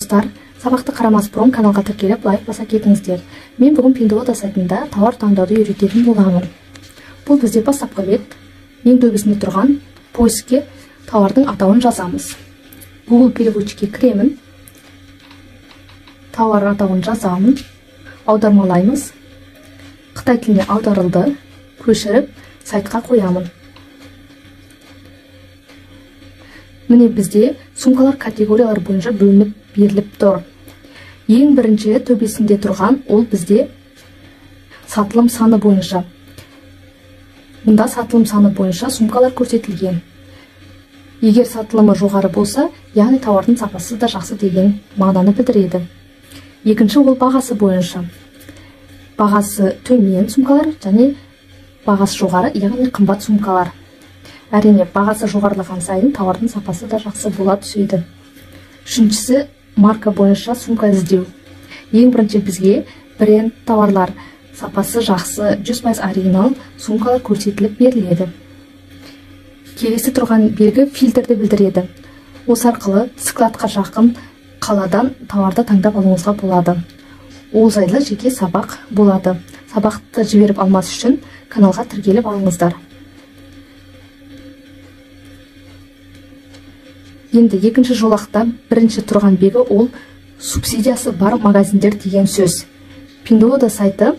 Достар, сабақты қарамас бұрын каналға тіркеліп лайк баса кетіңіздер. Мен бүгін Pinduoduo сайтында тауар таңдауды үйрететін боламын. Бұл бізде бастапқы бет. Ең төбесінде тұрған поискке тауардың атауын жазамыз. Google переводчикке кіремін. Тауар атауын жазамын. Аудармалаймыз. Қытай тіліне аударылды. Көшіріп сайтқа қоямын. Міне бізде сумкалар категориялар бойынша бөлініп беріліп тұр. Ең бірінші төбесінде тұрған ол бізде сатылым саны бойынша. Мұнда сатылым саны бойынша сумкалар көрсетілген. Егер сатылымы жоғары болса, яғни тауардың сапасы да жақсы деген мағынаны білдіреді. Екінші ол бағасы бойынша. Бағасы төмен сумкалар және бағасы жоғары, яғни қымбат сумкалар. Әрине, бағасы жоғарылаған сайын тауардың сапасы да жақсы бола түседі. Үшіншісі марка бойынша сумка іздеу. Ең бірінші бізге бренд тауарлар, сапасы жақсы, 100% оригинал сумкалар көрсетіліп беріледі. Келесі тұрған белгі фильтрді білдіреді. Осы арқылы складқа жақын қаладан тауарды таңдап алуыңызға болады. Ол жайлы жеке сабақ болады. Сабақты жіберіп алмас үшін каналға тіркеліп алыңыздар. Енді екінші жолақта бірінші тұрған бегі ол субсидиясы бар магазиндер деген сөз. Pinduoduo сайты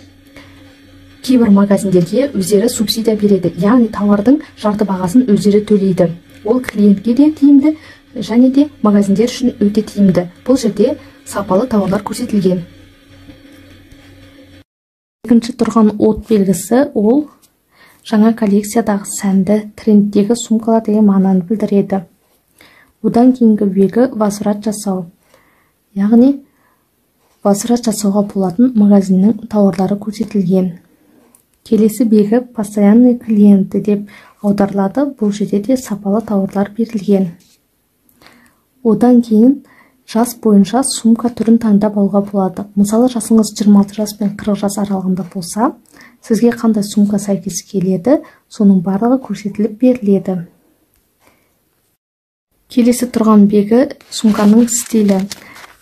кейбір магазиндерге өздері субсидия береді, яғни тауардың жарты бағасын өздері төлейді. Ол клиентке де тиімді және де магазиндер үшін өте тиімді. Бұл жерде сапалы тауарлар көрсетілген. Екінші тұрған от белгісі ол жаңа коллекциядағы сәнді трендтегі сумкалар деген мағынаны білдіреді. Одан кейінгі бегі возврат жасау. Яғни возврат жасауға болатын магазиннің тауарлары көрсетілген. Келесі бегі постоянный клиенті деп аударылады. Бұл жерде де сапалы тауарлар берілген. Одан кейін жас бойынша сумка түрін таңдап алуға болады. Мысалы, жасыңыз 26 жас пен 40 жас аралығында болса, сізге қандай сумка сәйкес келеді, соның барлығы көрсетіліп беріледі. Келесі тұрған бегі сумканың стилі.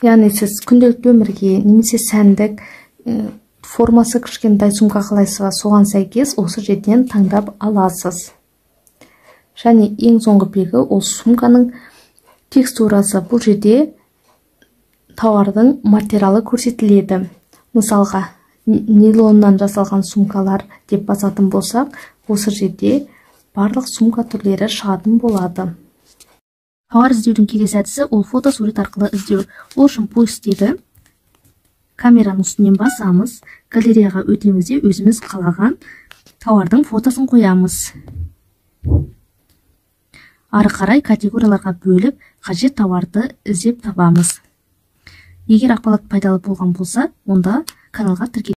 Яғни сіз күнделікті өмірге, немесе сәндік, формасы кішкентай сумка қалайсыз, соған сәйкес осы жерден таңдап аласыз. Және ең соңғы бегі ол сумканың текстурасы. Бұл жерде тауардың материалы көрсетіледі. Мысалға, нейлоннан жасалған сумкалар деп басатын болсақ, осы жерде барлық сумка түрлері шығатын болады. Тауар іздеудің келесі әдісі ол фото-сурет арқылы іздеу. Ол үшін поисктегі камераның үстінен басамыз, галереяға өтеміз де өзіміз қалаған тауардың фотосын қоямыз. Ары қарай категорияларға бөліп, қажет тауарды іздеп табамыз. Егер ақпарат пайдалы болған болса, онда каналға тіркеліңіздер.